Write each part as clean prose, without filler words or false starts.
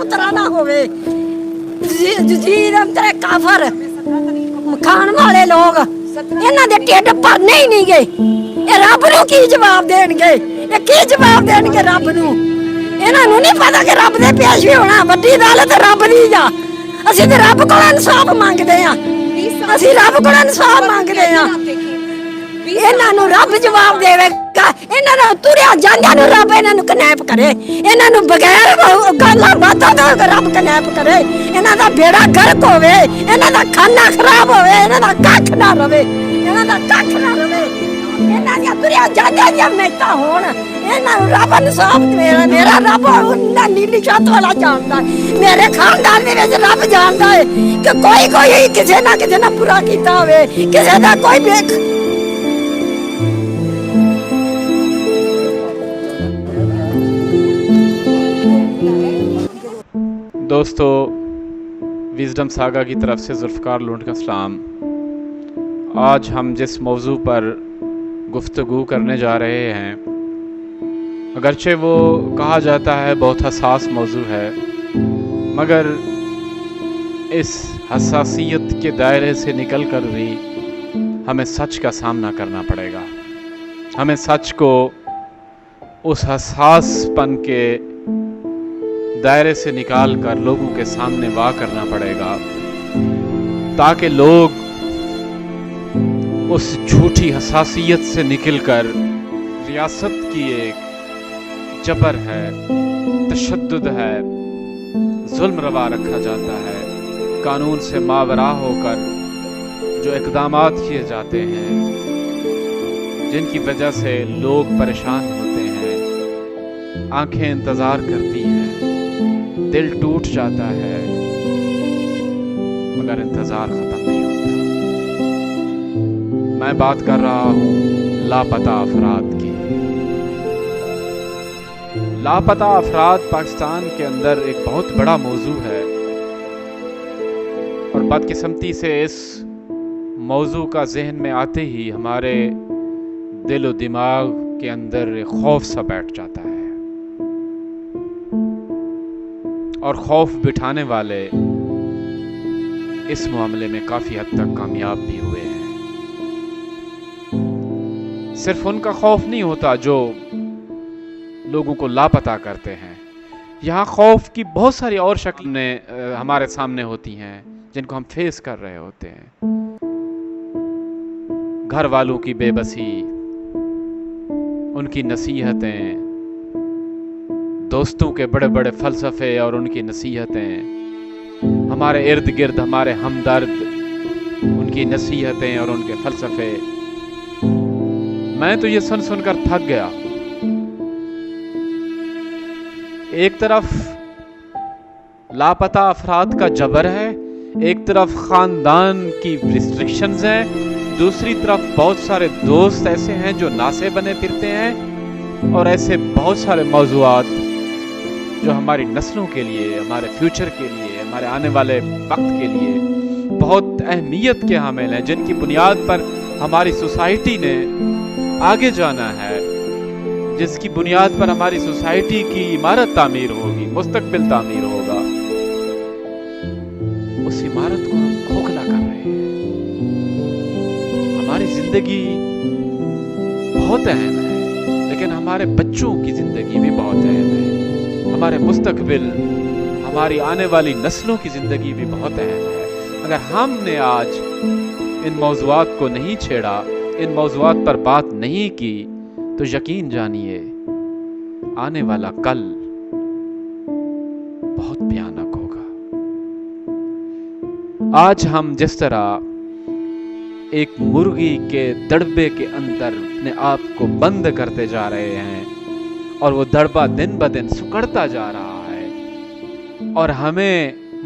पुत्रा ना होवे जजीर तेरे काफर खान वाले लोग इन्हां दे ढिड भरने ही नहीं गए ये रब नूं की जवाब देणगे ये की जवाब देणगे रब नूं इन्हां नूं नहीं पता कि रब दे पेश भी होना वड्डी अदालत रब दी आ ਅਸੀਂ ਤੇ ਰੱਬ ਕੋਲੋਂ ਇਨਸਾਫ ਮੰਗਦੇ ਆ ਅਸੀਂ ਰੱਬ ਕੋਲੋਂ ਇਨਸਾਫ ਮੰਗਦੇ ਆ ਇਹਨਾਂ ਨੂੰ ਰੱਬ ਜਵਾਬ ਦੇਵੇਗਾ ਇਹਨਾਂ ਨੂੰ ਤੁਰਿਆ ਜਾਂਦਿਆਂ ਨੂੰ ਰੱਬ ਇਹਨਾਂ ਨੂੰ ਕਨੈਪ ਕਰੇ ਇਹਨਾਂ ਨੂੰ ਬਗੈਰ ਗੱਲਾਂ ਬਾਤਾਂ ਤੋਂ ਰੱਬ ਕਨੈਪ ਕਰੇ ਇਹਨਾਂ ਦਾ ਬੇੜਾ ਗਰਕ ਹੋਵੇ ਇਹਨਾਂ ਦਾ ਖਾਨਾ ਖਰਾਬ ਹੋਵੇ ਇਹਨਾਂ ਦਾ ਕੱਖ ਨਾ ਰਵੇ ਇਹਨਾਂ ਦਾ ਕੱਖ ਨਾ ਰਵੇ ਇਹਨਾਂ ਦੀਆਂ ਤੁਰਿਆ ਜਾਂਦਿਆਂ ਦੀਆਂ ਮਿਹਨਤਾਂ ਹੋਣ ਇਹਨਾਂ ਨੂੰ ਰੱਬ ਇਨਸਾਫ ਦੇਵੇ ਮੇਰਾ ਰੱਬ ਉਹਨਾਂ ਨੀਲੀ ਛੱਤ ਵਾਲਾ ਜਾਣਦਾ ਮੇਰੇ ਖਾਨਦਾਨ ਦੇ ਵਿੱਚ ਰੱਬ ਜਾਣਦਾ ਹੈ ਕਿ ਕੋਈ ਕਿਸੇ ਨਾ ਬੁਰਾ ਕੀਤਾ ਹੋਵੇ ਕਿਸੇ ਦਾ ਕੋਈ ਵੇਖ दोस्तों विजडम सागा की तरफ से जुल्फ़कार लूंट का सलाम। आज हम जिस मौजू पर गुफ्तगू करने जा रहे हैं अगरचे वो कहा जाता है बहुत हसास मौजू है मगर इस हसासियत के दायरे से निकल कर भी हमें सच का सामना करना पड़ेगा। हमें सच को उस हसासपन के दायरे से निकाल कर लोगों के सामने वाह करना पड़ेगा ताकि लोग उस झूठी हसासियत से निकलकर रियासत की एक जबर है, तशद्दुद है, जुल्म रवा रखा जाता है, कानून से मावरा होकर जो इक़दामात किए जाते हैं जिनकी वजह से लोग परेशान होते हैं, आंखें इंतज़ार करती हैं, दिल टूट जाता है मगर इंतज़ार ख़त्म नहीं होता। मैं बात कर रहा हूँ लापता अफराद की। लापता अफराद पाकिस्तान के अंदर एक बहुत बड़ा मौजू है और बदकिस्मती से इस मौजू का जहन में आते ही हमारे दिल और दिमाग के अंदर एक खौफ सा बैठ जाता है और खौफ बिठाने वाले इस मामले में काफ़ी हद तक कामयाब भी हुए हैं। सिर्फ उनका खौफ नहीं होता जो लोगों को लापता करते हैं, यहाँ खौफ की बहुत सारी और शक्लें हमारे सामने होती हैं जिनको हम फेस कर रहे होते हैं। घर वालों की बेबसी, उनकी नसीहतें, दोस्तों के बड़े बड़े फ़लसफ़े और उनकी नसीहतें, हमारे इर्द गिर्द हमारे हमदर्द, उनकी नसीहतें और उनके फ़लसफ़े। मैं तो ये सुन सुनकर थक गया। एक तरफ लापता अफराद का जबर है, एक तरफ ख़ानदान की रिस्ट्रिक्शंस हैं, दूसरी तरफ बहुत सारे दोस्त ऐसे हैं जो नासे बने फिरते हैं और ऐसे बहुत सारे मौज़ूआत जो हमारी नस्लों के लिए, हमारे फ्यूचर के लिए, हमारे आने वाले वक्त के लिए बहुत अहमियत के हामिल हैं, जिनकी बुनियाद पर हमारी सोसाइटी ने आगे जाना है, जिसकी बुनियाद पर हमारी सोसाइटी की इमारत तामीर होगी, मुस्तकबिल तामीर होगा। उस इमारत को हम खोखला कर रहे हैं। हमारी जिंदगी बहुत अहम है लेकिन हमारे बच्चों की जिंदगी भी बहुत अहम है, हमारे मुस्तकबिल, हमारी आने वाली नस्लों की ज़िंदगी भी बहुत अहम है। अगर हमने आज इन मौज़ूआत को नहीं छेड़ा, इन मौज़ूआत पर बात नहीं की तो यकीन जानिए आने वाला कल बहुत भयानक होगा। आज हम जिस तरह एक मुर्गी के दड़बे के अंदर अपने आप को बंद करते जा रहे हैं और वो दड़बा दिन ब दिन सुकड़ता जा रहा है और हमें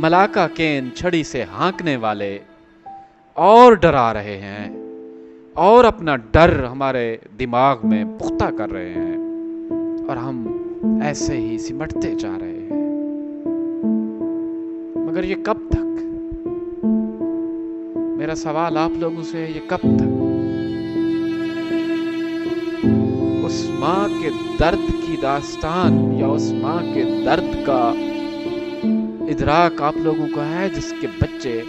मलाका केन छड़ी से हाँकने वाले और डरा रहे हैं और अपना डर हमारे दिमाग में पुख्ता कर रहे हैं और हम ऐसे ही सिमटते जा रहे हैं। मगर ये कब तक? मेरा सवाल आप लोगों से है, ये कब तक? उस माँ के दर्द की दास्तान या उस माँ के दर्द का ادراک آپ لوگوں کو ہے جس کے بچے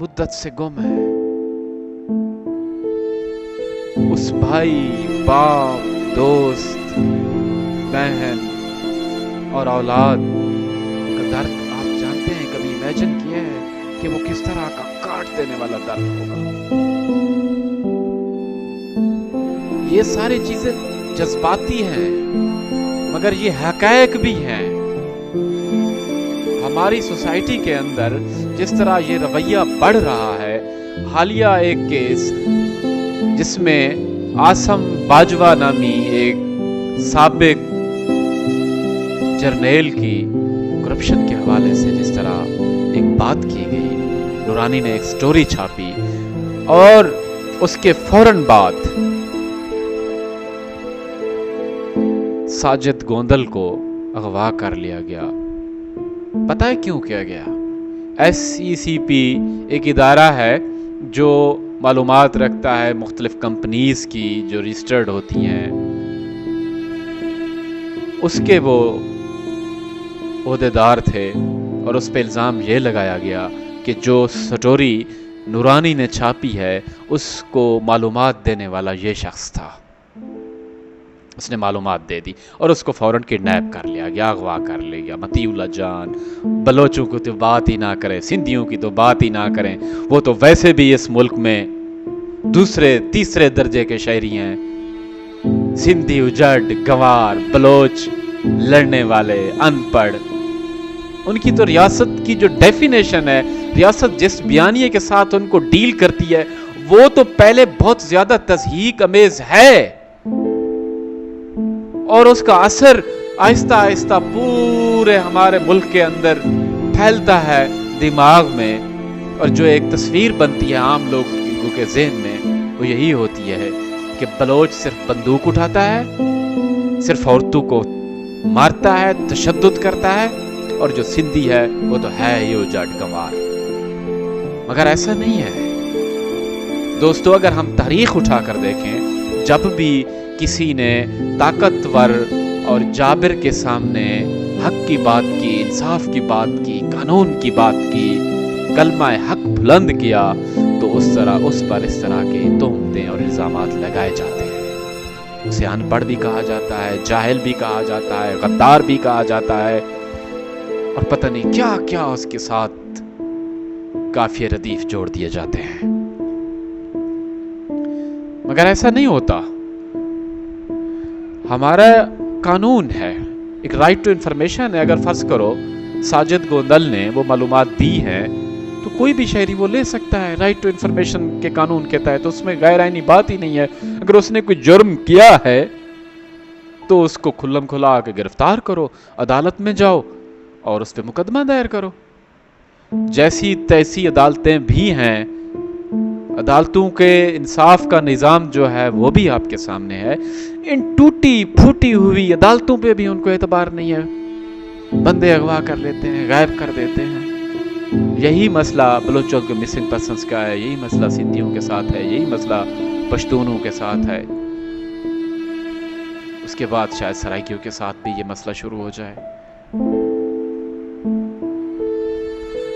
مدت سے گم ہیں؟ اس بھائی، باپ، دوست، بہن اور اولاد کا درد آپ جانتے ہیں؟ کبھی امیجن کیا ہے کہ وہ کس طرح کا کاٹ دینے والا درد ہوگا؟ یہ ساری چیزیں جذباتی ہیں، مگر یہ حقائق بھی ہیں۔ ہماری سوسائٹی کے اندر جس طرح یہ رویہ بڑھ رہا ہے، حالیہ ایک کیس جس میں عاصم باجوہ نامی ایک سابق جرنیل کی کرپشن کے حوالے سے جس طرح ایک بات کی گئی، نورانی نے ایک سٹوری چھاپی اور اس کے فوراً بعد ساجد گوندل کو اغوا کر لیا گیا۔ پتہ ہے کیوں کیا گیا؟ SECP ایک ادارہ ہے جو معلومات رکھتا ہے مختلف کمپنیز کی جو رجسٹرڈ ہوتی ہیں، اس کے وہ عہدیدار تھے، اور اس پہ الزام یہ لگایا گیا کہ جو سٹوری نورانی نے چھاپی ہے اس کو معلومات دینے والا یہ شخص تھا۔ اس نے معلومات دے دی اور اس کو فوراً کڈنیپ کر لیا گیا، اغوا کر لیا گیا۔ متی اللہ جان، بلوچوں کو تو بات ہی نہ کریں، سندھیوں کی تو بات ہی نہ کریں، وہ تو ویسے بھی اس ملک میں دوسرے تیسرے درجے کے شہری ہیں۔ سندھی، اجڑ، گوار، بلوچ، لڑنے والے، ان پڑھ، ان کی تو ریاست کی جو ڈیفینیشن ہے، ریاست جس بیانیے کے ساتھ ان کو ڈیل کرتی ہے، وہ تو پہلے بہت زیادہ تضحیک امیز ہے، اور اس کا اثر آہستہ آہستہ پورے ہمارے ملک کے اندر پھیلتا ہے دماغ میں، اور جو ایک تصویر بنتی ہے عام لوگوں کے ذہن میں وہ یہی ہوتی ہے کہ بلوچ صرف بندوق اٹھاتا ہے، صرف عورتوں کو مارتا ہے، تشدد کرتا ہے، اور جو سندھی ہے وہ تو ہے ہی اجڑ گنوار۔ مگر ایسا نہیں ہے دوستو۔ اگر ہم تاریخ اٹھا کر دیکھیں، جب بھی کسی نے طاقتور اور جابر کے سامنے حق کی بات کی، انصاف کی بات کی، قانون کی بات کی، کلمہ حق بلند کیا، تو اس پر اس طرح کے تہمتیں اور الزامات لگائے جاتے ہیں۔ اسے ان پڑھ بھی کہا جاتا ہے، جاہل بھی کہا جاتا ہے، غدار بھی کہا جاتا ہے، اور پتہ نہیں کیا کیا اس کے ساتھ کافی ردیف جوڑ دیے جاتے ہیں۔ مگر ایسا نہیں ہوتا۔ ہمارا قانون ہے، ایک رائٹ ٹو انفارمیشن ہے۔ اگر فرض کرو ساجد گوندل نے وہ معلومات دی ہیں تو کوئی بھی شہری وہ لے سکتا ہے رائٹ ٹو انفارمیشن کے قانون کے تحت، اس میں غیر آئینی بات ہی نہیں ہے۔ اگر اس نے کوئی جرم کیا ہے تو اس کو کھلم کھلا کے گرفتار کرو، عدالت میں جاؤ اور اس پہ مقدمہ دائر کرو۔ جیسی تیسی عدالتیں بھی ہیں، عدالتوں کے انصاف کا نظام جو ہے وہ بھی آپ کے سامنے ہے۔ ان ٹوٹی پھوٹی ہوئی عدالتوں پہ بھی ان کو اعتبار نہیں ہے، بندے اغوا کر لیتے ہیں، غائب کر دیتے ہیں۔ یہی مسئلہ بلوچوں کے مسنگ پرسنز کا ہے، یہی مسئلہ سندھیوں کے ساتھ ہے، یہی مسئلہ پشتونوں کے ساتھ ہے۔ اس کے بعد شاید سرائکیوں کے ساتھ بھی یہ مسئلہ شروع ہو جائے۔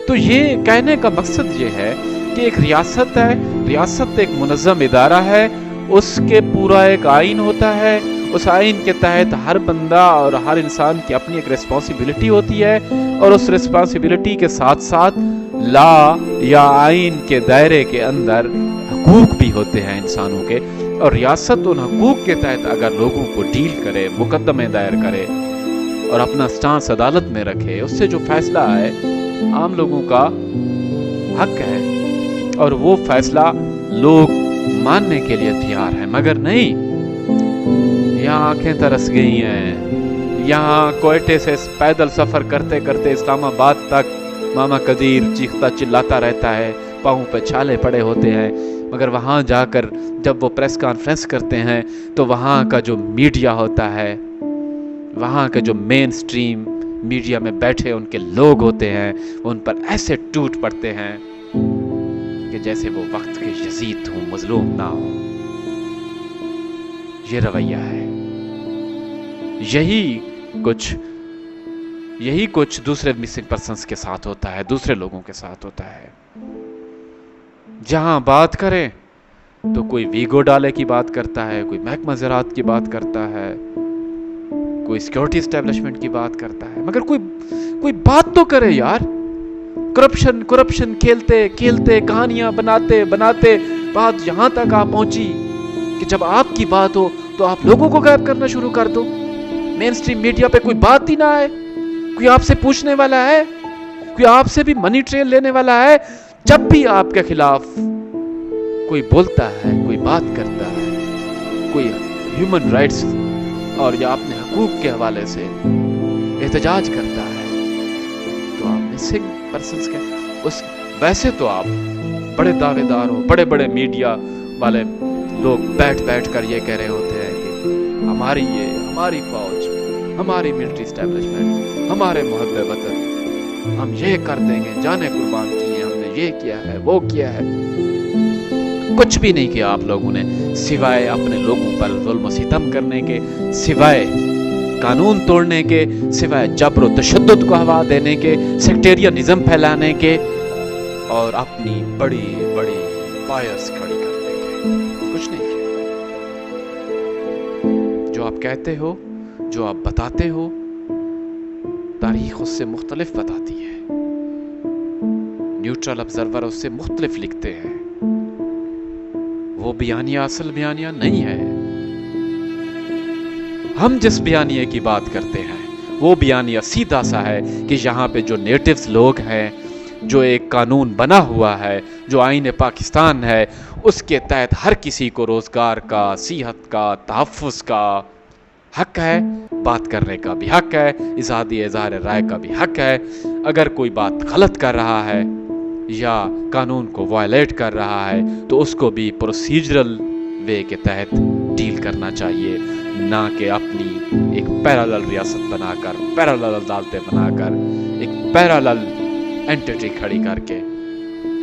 تو یہ کہنے کا مقصد یہ ہے کہ ایک ریاست ہے، ریاست ایک منظم ادارہ ہے، اس کے پورا ایک آئین ہوتا ہے، اس آئین کے تحت ہر بندہ اور ہر انسان کی اپنی ایک ریسپانسبلٹی ہوتی ہے، اور اس ریسپانسبلٹی کے ساتھ ساتھ لا یا آئین کے دائرے کے اندر حقوق بھی ہوتے ہیں انسانوں کے، اور ریاست ان حقوق کے تحت اگر لوگوں کو ڈیل کرے، مقدمے دائر کرے اور اپنا سٹانس عدالت میں رکھے، اس سے جو فیصلہ آئے عام لوگوں کا حق ہے، اور وہ فیصلہ لوگ ماننے کے لیے تیار ہیں۔ مگر نہیں، یہاں آنکھیں ترس گئی ہیں، یہاں کوئٹے سے پیدل سفر کرتے کرتے اسلام آباد تک ماما قدیر چیختا چلاتا رہتا ہے، پاؤں پہ چھالے پڑے ہوتے ہیں، مگر وہاں جا کر جب وہ پریس کانفرنس کرتے ہیں تو وہاں کا جو میڈیا ہوتا ہے، وہاں کا جو مین سٹریم میڈیا میں بیٹھے ان کے لوگ ہوتے ہیں، ان پر ایسے ٹوٹ پڑتے ہیں کہ جیسے وہ وقت کے یزید ہوں، مظلوم نہ ہوں۔ یہ رویہ ہے، یہی کچھ यही कुछ दूसरे मिसिंग पर्सन्स के साथ होता है, दूसरे लोगों के साथ होता है। जहां बात करें तो कोई वीगो डाले की बात करता है, कोई महकमा ज़राअत की बात करता है, कोई सिक्योरिटी एस्टेब्लिशमेंट की बात करता है, मगर कोई बात तो करे यार। करप्शन खेलते खेलते कहानियां बनाते बनाते बात यहां तक आ पहुंची कि जब आपकी बात हो तो आप लोगों को गायब करना शुरू कर दो। मेन स्ट्रीम मीडिया पे कोई बात ही ना है, कोई आपसे पूछने वाला है, कोई आपसे भी मनी ट्रेल लेने वाला है। जब भी आपके खिलाफ कोई बोलता है, कोई बात करता है, कोई ह्यूमन राइट्स और या अपने हकूक के हवाले से एहतजाज करता है, तो आप मिसिंग पर्सन्स के वैसे तो आप बड़े दावेदार हो, बड़े बड़े मीडिया वाले लोग बैठ कर ये कह रहे होते हैं कि हमारी फौज, हमारी मिलिट्री एस्टेब्लिशमेंट, हमारे मुहब्बे वतन, हम ये कर देंगे, जाने कुर्बान किए, हमने ये किया है, वो किया है। कुछ भी नहीं किया आप लोगों ने, सिवाय अपने लोगों पर जुल्म सितम करने के, सिवाय कानून तोड़ने के, सिवाय जबर और तशद्दुद को हवा देने के, सेक्टेरियनिज्म फैलाने के और अपनी बड़ी बड़ी पायर्स खड़ी करने के। कुछ नहीं किया। जो आप कहते हो, जो आप बताते हो, तारीख उससे मुख्तलिफ बताती है, न्यूट्रल ऑब्जर्वर उससे मुख्तलिफ लिखते हैं। वो बयानिया असल बयानिया नहीं है। हम जिस बयानिए की बात करते हैं वो बयानिया सीधा सा है कि यहाँ पे जो नेटिव्स लोग हैं, जो एक कानून बना हुआ है, जो आईन पाकिस्तान है, उसके तहत हर किसी को रोजगार का, सेहत का, तहफ़्फ़ुज़ का हक है, बात करने का भी हक है, इज़हार राय का भी हक है। अगर कोई बात गलत कर रहा है या कानून को वायलेट कर रहा है तो उसको भी प्रोसीजरल वे के तहत डील करना चाहिए, ना कि अपनी एक पैरेलल रियासत बनाकर, पैरेलल अदालतें बनाकर, एक पैरेलल एंटिटी खड़ी करके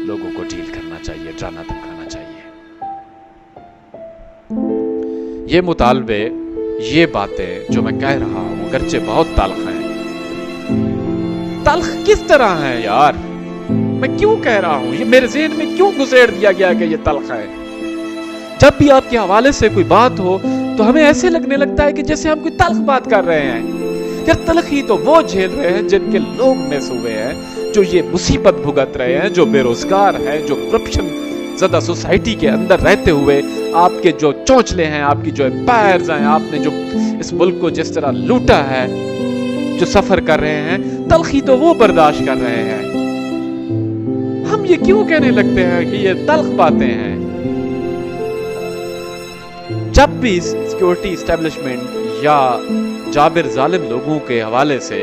लोगों को डील करना चाहिए, डराना धमकाना चाहिए। ये मुतालबे, ये बातें जो मैं कह रहा हूं, अगरचे बहुत तल्ख हैं। तल्ख किस तरह हैं यार? मैं क्यों कह रहा हूं? ये मेरे ज़हन में क्यों घुसेड़ दिया गया कि ये तल्ख है? जब भी आपके हवाले से कोई बात हो तो हमें ऐसे लगने लगता है कि जैसे हम कोई तल्ख बात कर रहे हैं। यार तल्ख ही तो वो झेल रहे हैं जिनके लोग मिस हुए हैं, जो ये मुसीबत भुगत रहे हैं, जो बेरोजगार हैं, जो करप्शन ज़्यादा सोसाइटी के अंदर रहते हुए आपके जो चौंचले हैं, आपकी जो एम्पायर्स हैं, आपने जो इस मुल्क को जिस तरह लूटा है, जो सफर कर रहे हैं, तल्खी तो वो बर्दाश्त कर रहे हैं। हम ये क्यों कहने लगते हैं कि ये तल्ख बातें हैं? जब भी सिक्योरिटी एस्टेब्लिशमेंट या जाबिर जालिम लोगों के हवाले से,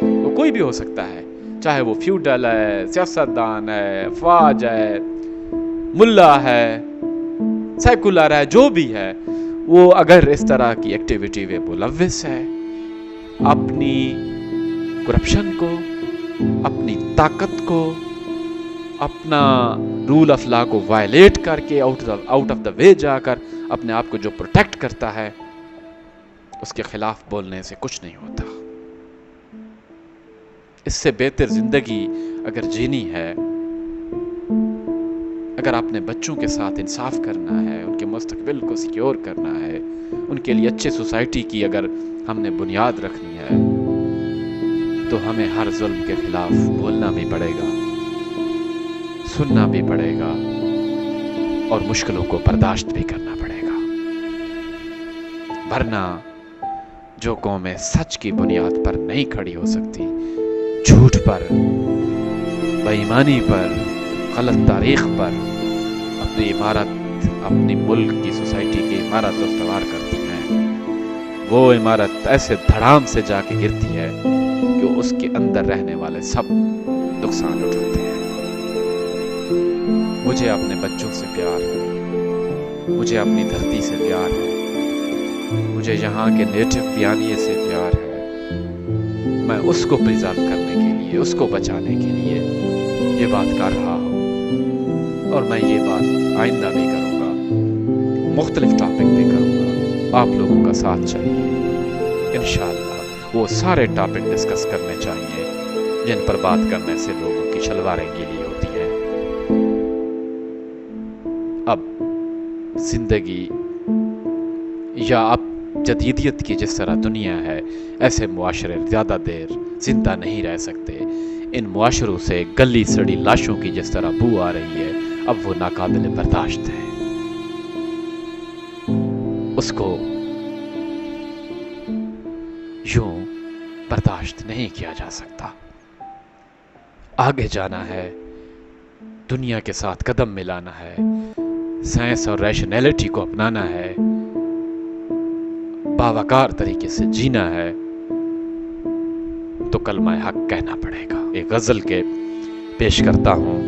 वो कोई भी हो सकता है, चाहे वो फ्यूडल है, सियासतदान है, फौज है, मुल्ला है, सेकुलर है, जो भी है, वो अगर इस तरह की एक्टिविटी में मुलव्विस है, अपनी करप्शन को, अपनी ताकत को, अपना रूल ऑफ लॉ को वायलेट करके आउट ऑफ द वे जाकर अपने आप को जो प्रोटेक्ट करता है, उसके खिलाफ बोलने से कुछ नहीं होता। इससे बेहतर जिंदगी अगर जीनी है, अगर अपने बच्चों के साथ इंसाफ करना है, उनके मुस्तकबिल को सिक्योर करना है, उनके लिए अच्छे सोसाइटी की अगर हमने बुनियाद रखनी है, तो हमें हर जुल्म के खिलाफ बोलना भी पड़ेगा, सुनना भी पड़ेगा और मुश्किलों को बर्दाश्त भी करना पड़ेगा। वरना जो कौमें सच की बुनियाद पर नहीं खड़ी हो सकती, झूठ पर, बेईमानी पर, गलत तारीख पर अपनी इमारत, अपनी मुल्क की सोसाइटी की इमारत उस्तवार करती हैं, वो इमारत ऐसे धड़ाम से जाके गिरती है कि उसके अंदर रहने वाले सब नुकसान उठाते हैं। मुझे अपने बच्चों से प्यार है, मुझे अपनी धरती से प्यार है, मुझे यहाँ के नेटिव बयानिए से प्यार है। मैं उसको प्रिजर्व करने के लिए, उसको बचाने के लिए ये बात कर रहा हूँ और मैं ये बात आइंदा भी करूँगा, मुख्तलिफ टॉपिक पे करूँगा। आप लोगों का साथ चाहिए इंशाअल्लाह। وہ سارے ٹاپک ڈسکس کرنے چاہیے جن پر بات کرنے سے لوگوں کی شلواریں گیلی ہوتی ہیں۔ اب زندگی یا اب جدیدیت کی جس طرح دنیا ہے، ایسے معاشرے زیادہ دیر زندہ نہیں رہ سکتے۔ ان معاشروں سے گلی سڑی لاشوں کی جس طرح بو آ رہی ہے، اب وہ ناقابل برداشت ہے، اس کو یوں برداشت نہیں کیا جا سکتا۔ آگے جانا ہے، دنیا کے ساتھ قدم ملانا ہے، سائنس اور ریشنلٹی کو اپنانا ہے، باوقار طریقے سے جینا ہے، تو کلمہ حق کہنا پڑے گا۔ ایک غزل کے پیش کرتا ہوں۔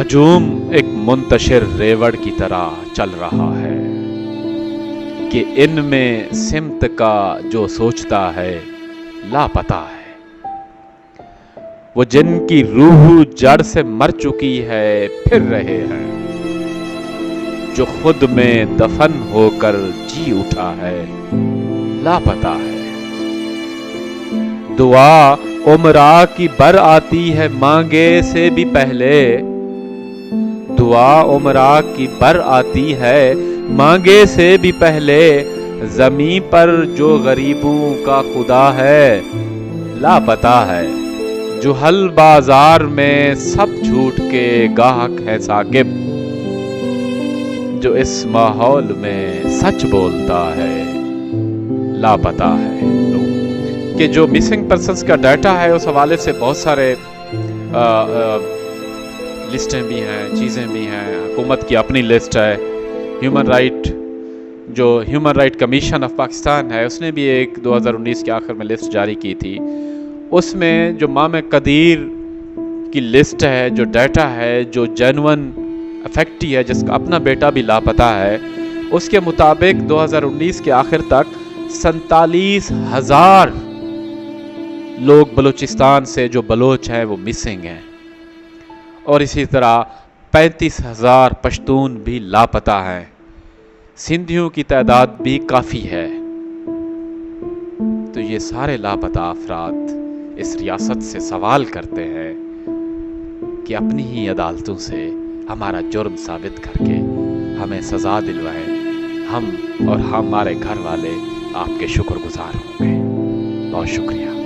ہجوم ایک منتشر ریوڑ کی طرح چل رہا ہے کہ ان میں سمت کا جو سوچتا ہے لاپتہ ہے۔ وہ جن کی روح جڑ سے مر چکی ہے پھر رہے ہیں، جو خود میں دفن ہو کر جی اٹھا ہے لاپتہ ہے۔ دعا عمرہ کی بر آتی ہے مانگے سے بھی پہلے، دعا عمرہ کی بر آتی ہے مانگے سے بھی پہلے، زمین پر جو غریبوں کا خدا ہے لاپتہ ہے۔ جو حل بازار میں سب جھوٹ کے گاہک ہے ثاقب، جو اس ماحول میں سچ بولتا ہے لاپتہ ہے۔ کہ جو مسنگ پرسنز کا ڈیٹا ہے اس حوالے سے بہت سارے لسٹیں بھی ہیں، چیزیں بھی ہیں۔ حکومت کی اپنی لسٹ ہے، human right commission of Pakistan ہے، اس نے بھی ایک 2019 کے آخر میں لسٹ جاری کی تھی۔ اس میں جو مام قدیر کی لسٹ ہے، جو ڈیٹا ہے، جو جینون افیکٹی ہے، جس کا اپنا بیٹا بھی لاپتہ ہے، اس کے مطابق 2019 کے آخر تک 47,000 لوگ بلوچستان سے جو بلوچ ہیں وہ مسنگ ہیں، اور اسی طرح 35,000 پشتون بھی لاپتہ ہیں۔ سندھیوں کی تعداد بھی کافی ہے۔ تو یہ سارے لاپتہ افراد اس ریاست سے سوال کرتے ہیں کہ اپنی ہی عدالتوں سے ہمارا جرم ثابت کر کے ہمیں سزا دلوائیں، ہم اور ہمارے گھر والے آپ کے شکر گزار ہوں گے۔ بہت شکریہ۔